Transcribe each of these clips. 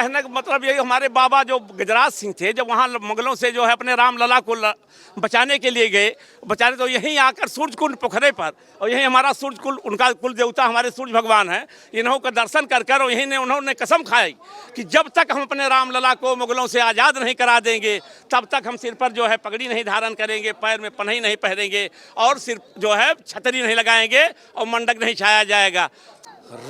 कहने का मतलब यही, हमारे बाबा जो गजराज सिंह थे, जब वहाँ मुगलों से जो है अपने रामलला को बचाने के लिए गए, बचाने तो यहीं आकर सूर्यकुंड पोखरे पर, और यहीं हमारा सूर्यकुंड, उनका कुल देवता हमारे सूर्य भगवान हैं, इन्हों का दर्शन कर कर और यहीं उन्होंने कसम खाई कि जब तक हम अपने रामलला को मुगलों से आज़ाद नहीं करा देंगे, तब तक हम सिर पर जो है पगड़ी नहीं धारण करेंगे, पैर में पन्ही नहीं पहनेंगे, और सिर जो है छतरी नहीं लगाएंगे, और मंडक नहीं छाया जाएगा।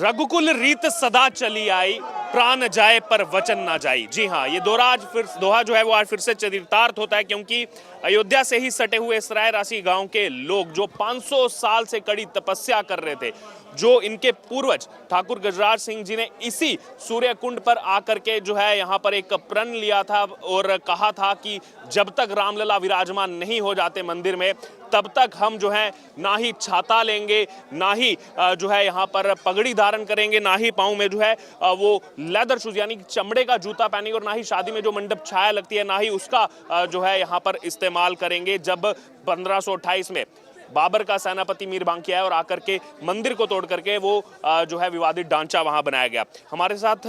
रघुकुल रीत सदा चली आई, प्राण जाए पर वचन ना जाई। जी हाँ, ये दोहा जो है वो आज फिर से चरितार्थ होता है, क्योंकि अयोध्या से ही सटे हुए सराय राशि गांव के लोग जो 500 साल से कड़ी तपस्या कर रहे थे, जो इनके पूर्वज ठाकुर गजराज सिंह जी ने इसी सूर्य कुंड पर आकर के जो है यहाँ पर एक प्रण लिया था और कहा था कि जब तक रामलला विराजमान नहीं हो जाते मंदिर में, तब तक हम जो है ना ही छाता लेंगे, ना ही जो है यहाँ पर पगड़ी धारण करेंगे, ना ही पाँव में जो है वो लेदर शूज यानी चमड़े का जूता पहनेंगे, और ना ही शादी में जो मंडप छाया लगती है, ना ही उसका जो है यहाँ पर इस्तेमाल करेंगे। जब 1528 में बाबर का सेनापति मीर बांकी आया और आकर के मंदिर को तोड़ करके वो जो है विवादित ढांचा वहां बनाया गया। हमारे साथ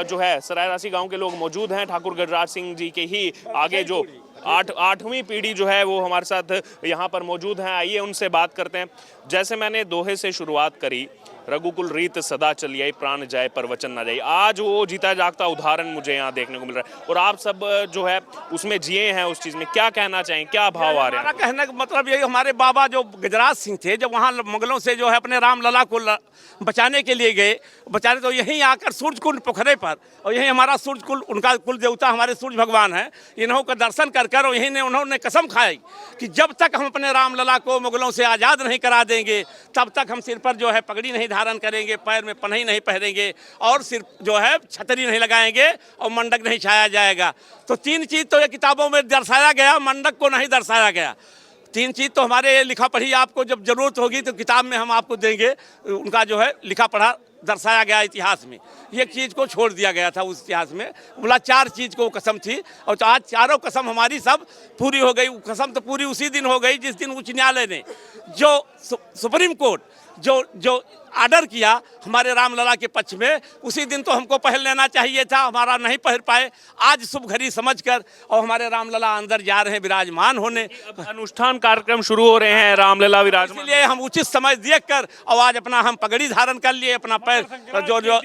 जो है सराय राशि गांव के लोग मौजूद हैं। ठाकुर गजराज सिंह जी के ही आगे जो आठवीं पीढ़ी जो है वो हमारे साथ यहाँ पर मौजूद हैं। आइए उनसे बात करते हैं। जैसे मैंने दोहे से शुरुआत करी, रघुकुल रीत सदा चली आई, प्राण जाए पर वचन ना जाए, आज वो जीता जागता उदाहरण मुझे यहाँ देखने को मिल रहा है, और आप सब जो है उसमें जिए हैं उस चीज में। क्या कहना चाहें, क्या भाव आ रहे हैं? कहने का मतलब यही, हमारे बाबा जो गजराज सिंह थे, जब वहाँ मुगलों से जो है अपने रामलला को बचाने के लिए गए, बचाने तो यहीं आकर सूर्यकुंड पोखरे पर, और यहीं हमारा सूर्यकुंड, उनका कुल देवता हमारे सूर्य भगवान हैं, इन्हों का दर्शन कर कर और यहीं उन्होंने कसम खाई कि जब तक हम अपने रामलला को मुगलों से आज़ाद नहीं करा देंगे, तब तक हम सिर पर जो है पगड़ी नहीं धारण करेंगे, पैर में पन्ही नहीं पहनेंगे, और सिर जो है छतरी नहीं लगाएंगे, और मंडक नहीं छाया जाएगा। तो तीन चीज़ तो ये किताबों में दर्शाया गया, मंडक को नहीं दर्शाया गया। तीन चीज़ तो हमारे लिखा पढ़ी, आपको जब जरूरत होगी तो किताब में हम आपको देंगे, उनका जो है लिखा पढ़ा दर्शाया गया इतिहास में। एक चीज़ को छोड़ दिया गया था उस इतिहास में, बोला 4 चीज़ को कसम थी, और तो आज चारों कसम हमारी सब पूरी हो गई। कसम तो पूरी उसी दिन हो गई जिस दिन उच्च न्यायालय ने जो सुप्रीम कोर्ट जो आर्डर किया हमारे रामलला के पक्ष में, उसी दिन तो हमको पहल लेना चाहिए था, हमारा नहीं पहल पाए। आज शुभ घड़ी समझकर और हमारे रामलला अंदर जा रहे हैं विराजमान होने, अनुष्ठान कार्यक्रम शुरू हो रहे हैं रामलला विराजमान, इसलिए हम उचित समय देखकर और आज अपना हम पगड़ी धारण कर लिए, अपना पैर जो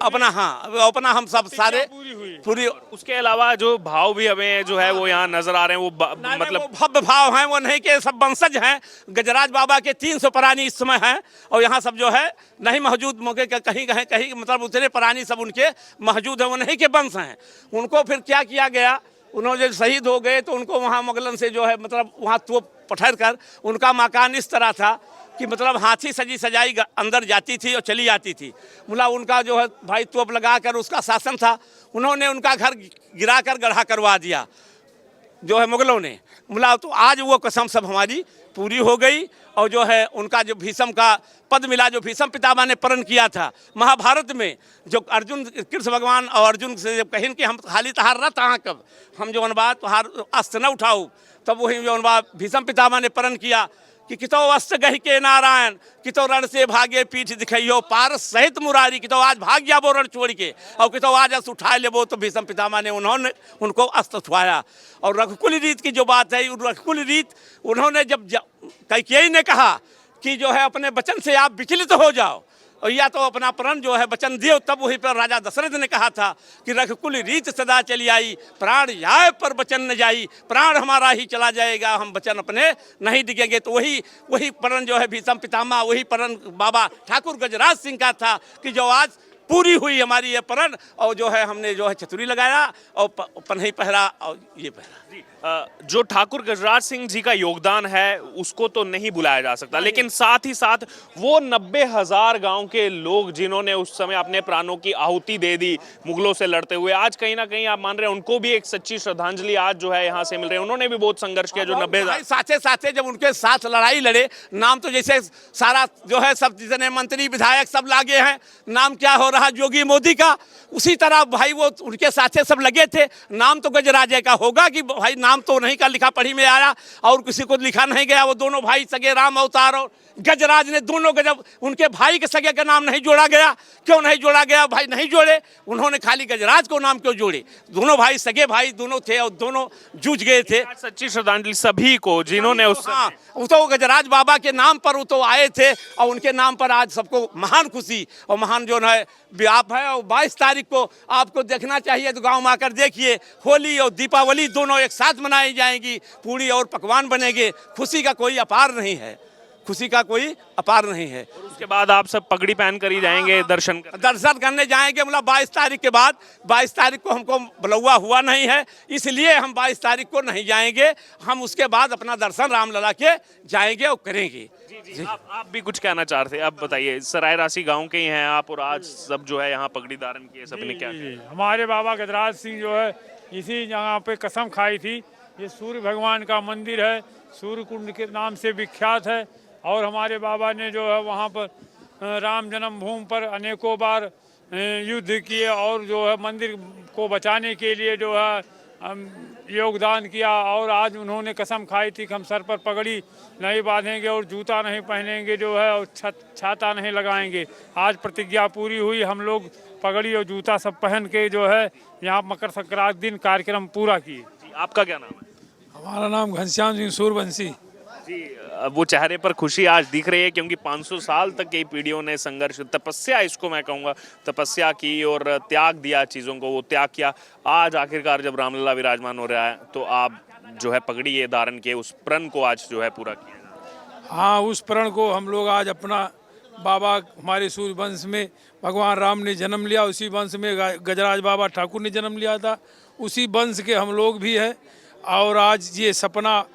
अपना हम सब सारे पूरी। उसके अलावा जो भाव भी हमें जो है वो यहाँ नजर आ रहे हैं, वो मतलब भव्य भाव हैं, वो नहीं कि सब वंशज हैं। गजराज बाबा के 300 प्राणी इस समय हैं, और यहाँ सब जो है नहीं मौजूद, मौके का कहीं मतलब उतने प्राणी सब उनके मौजूद हैं, वो नहीं के वंश हैं। उनको फिर क्या किया गया, उन्होंने जब शहीद हो गए तो उनको वहाँ मुगलन से जो है मतलब वहाँ तोप पठर कर, उनका मकान इस तरह था कि मतलब हाथी सजी सजाई अंदर जाती थी और चली आती थी। मुला उनका जो है भाई तोप लगा कर उसका शासन था, उन्होंने उनका घर गिरा कर गढ़ा करवा दिया जो है मुगलों ने। मुला तो आज वो कसम सब हमारी पूरी हो गई, और जो है उनका जो भीष्म का पद मिला, जो भीष्म पितामह ने प्रण किया था महाभारत में, जो अर्जुन कृष्ण भगवान और अर्जुन से जब कहें कि हम खाली तहार रथ हाँ कब हम जो बात तहार अस्त्र न उठाओ, तब वही जो भीष्म पितामह ने प्रण किया कि कितो अस्त्र गहि के नारायण, कितो रण से भागे पीठ दिखाइयो पारस सहित मुरारी, कितो आज भाग गया वो रण छोड़ के, और कितो आज अस्त्र उठा ले वो। तो भीष्म पितामह ने उन्होंने उनको अस्त्र उठवाया। और रघुकुल रीत की जो बात है, रघुकुल रीत उन्होंने जब कैकेयी ने कहा कि जो है अपने वचन से आप विचलित हो जाओ, और या तो अपना प्रण जो है वचन दियो, तब वहीं पर राजा दशरथ ने कहा था कि रघुकुल रीत सदा चली आई, प्राण जाए पर वचन न जाई, प्राण हमारा ही चला जाएगा, हम वचन अपने नहीं दिखेंगे। तो वही प्रण जो है भीष्म पितामह, वही प्रण बाबा ठाकुर गजराज सिंह का था कि जो आज पूरी हुई हमारी ये प्रण, और जो है हमने जो है छतरी लगाया और पन्ही पहरा और ये पहरा। जो ठाकुर गजराज सिंह जी का योगदान है उसको तो नहीं बुलाया जा सकता, लेकिन साथ ही साथ वो 90,000 गांव के लोग जिन्होंने उस समय अपने प्राणों की आहुति दे दी मुगलों से लड़ते हुए, आज कहीं ना कहीं आप मान रहे हैं उनको भी एक सच्ची श्रद्धांजलि आज जो है यहाँ से मिल रही है। उन्होंने भी बहुत संघर्ष किया, जो 90,000 साथे जब उनके साथ लड़ाई लड़े, नाम तो जैसे सारा जो है सब जितने मंत्री विधायक सब लागे हैं, नाम क्या हो रहा जोगी मोदी का, उसी तरह भाई वो उनके साथे सब लगे थे। नाम तो गजराज का होगा कि भाई नाम तो नहीं का लिखा पढ़ी में आया और किसी को लिखा नहीं गया। वो दोनों भाई सगे राम अवतार और गजराज ने दोनों गजब, उनके भाई के सगे का नाम नहीं जोड़ा गया। क्यों नहीं जोड़ा गया भाई? नहीं जोड़े, उन्होंने खाली गजराज को नाम क्यों जोड़े? दोनों भाई सगे भाई दोनों थे और दोनों जूझ गए थे। आज सच्ची श्रद्धांजलि सभी को जिन्होंने उस हाँ, वो तो गजराज बाबा के नाम पर वो तो आए थे और उनके नाम पर आज सबको महान खुशी और महान जो है व्याप है। और 22 तारीख को आपको देखना चाहिए, तो गांव में आकर देखिए, होली और दीपावली दोनों एक साथ मनाई जाएंगी, पूड़ी और पकवान बनेंगे। खुशी का कोई अपार नहीं है, खुशी का कोई अपार नहीं है। उसके बाद आप सब पगड़ी पहन कर ही जाएंगे दर्शन करने जाएंगे। मतलब 22 तारीख के बाद, 22 तारीख को हमको बुलवा हुआ नहीं है, इसलिए हम 22 तारीख को नहीं जाएंगे। हम उसके बाद अपना दर्शन रामलला के जाएंगे और करेंगे। जी। आप भी कुछ कहना चाह रहे थे, अब बताइए। सराय राशि गांव के ही हैं आप और आज सब जो है यहाँ पगड़ी धारण किए, सबने क्या किया? हमारे बाबा गजराज सिंह जो है इसी जगह पे कसम खाई थी। ये सूर्य भगवान का मंदिर है, सूर्य कुंड के नाम से विख्यात है। और हमारे बाबा ने जो है वहाँ पर राम जन्मभूमि पर अनेकों बार युद्ध किए और जो है मंदिर को बचाने के लिए जो है योगदान किया। और आज उन्होंने कसम खाई थी कि हम सर पर पगड़ी नहीं बांधेंगे और जूता नहीं पहनेंगे जो है, और छाता नहीं लगाएंगे। आज प्रतिज्ञा पूरी हुई। हम लोग पगड़ी और जूता सब पहन के जो है यहाँ मकर संक्रांति दिन कार्यक्रम पूरा किए। आपका क्या नाम है? हमारा नाम घनश्याम सिंह सूर्यवंशी जी। वो चेहरे पर खुशी आज दिख रही है क्योंकि 500 साल तक कई पीढ़ियों ने संघर्ष, तपस्या, इसको मैं कहूँगा तपस्या की और त्याग दिया, चीज़ों को वो त्याग किया। आज आखिरकार जब रामलला विराजमान हो रहा है तो आप जो है पगड़ी ये धारण किए, उस प्रण को आज जो है पूरा किया। हाँ, उस प्रण को हम लोग आज अपना बाबा, हमारे सूर्य वंश में भगवान राम ने जन्म लिया, उसी वंश में गजराज बाबा ठाकुर ने जन्म लिया था, उसी वंश के हम लोग भी हैं। और आज ये सपना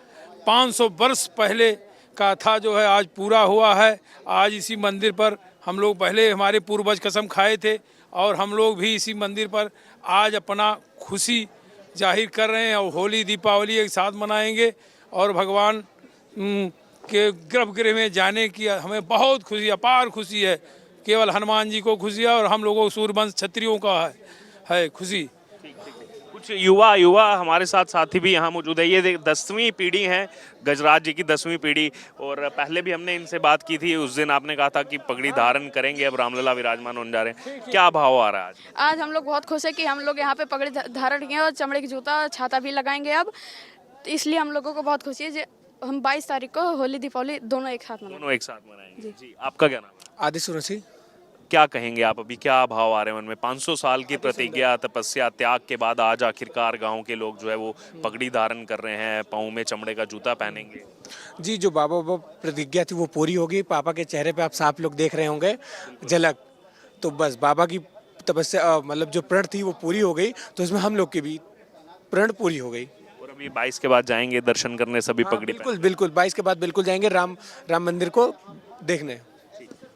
500 वर्ष पहले का था जो है आज पूरा हुआ है। आज इसी मंदिर पर हम लोग, पहले हमारे पूर्वज कसम खाए थे और हम लोग भी इसी मंदिर पर आज अपना खुशी जाहिर कर रहे हैं। और होली दीपावली एक साथ मनाएंगे और भगवान के गर्भगृह में जाने की हमें बहुत खुशी, अपार खुशी है। केवल हनुमान जी को खुशी है और हम लोगों को सूर्यवंश क्षत्रियों का है खुशी। कुछ युवा हमारे साथ साथी भी यहाँ मौजूद है। ये 10वीं पीढ़ी है, गजराज जी की 10वीं पीढ़ी। और पहले भी हमने इनसे बात की थी, उस दिन आपने कहा था कि पगड़ी धारण करेंगे, अब रामलला विराजमान होने जा रहे हैं। क्या भाव आ रहा है आज? आज हम लोग बहुत खुश है कि हम लोग यहाँ पे पगड़ी धारण किए और चमड़े की जूता छाता भी लगाएंगे अब। तो इसलिए हम लोगों को बहुत खुशी है कि हम 22 तारीख को होली दीपावली दोनों एक साथ मनाएंगे। जी। आपका क्या नाम है? आदित्य सूर्यवंशी। क्या कहेंगे आप, अभी क्या भाव आ रहे हैं मन में? 500 साल की प्रतिज्ञा, तपस्या, त्याग के बाद आज आखिरकार गांव के लोग जो है वो पगड़ी धारण कर रहे हैं, पाँव में चमड़े का जूता पहनेंगे। जी, जो बाबा प्रतिज्ञा थी वो पूरी होगी। पापा के चेहरे पे आप साफ लोग देख रहे होंगे झलक। तो बस बाबा की तपस्या, मतलब जो प्रण थी वो पूरी हो गई, तो इसमें हम लोग की भी प्रण पूरी हो गई। और अभी 22 के बाद जाएंगे दर्शन करने सभी पगड़ी पहन। बिल्कुल 22 के बाद बिल्कुल जाएंगे राम मंदिर को देखने।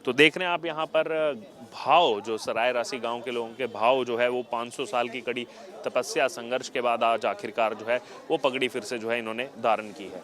तो देख रहे हैं आप यहाँ पर भाव, जो सराय राशि गांव के लोगों के भाव जो है वो 500 साल की कड़ी तपस्या संघर्ष के बाद आज आखिरकार जो है वो पगड़ी फिर से जो है इन्होंने धारण की है।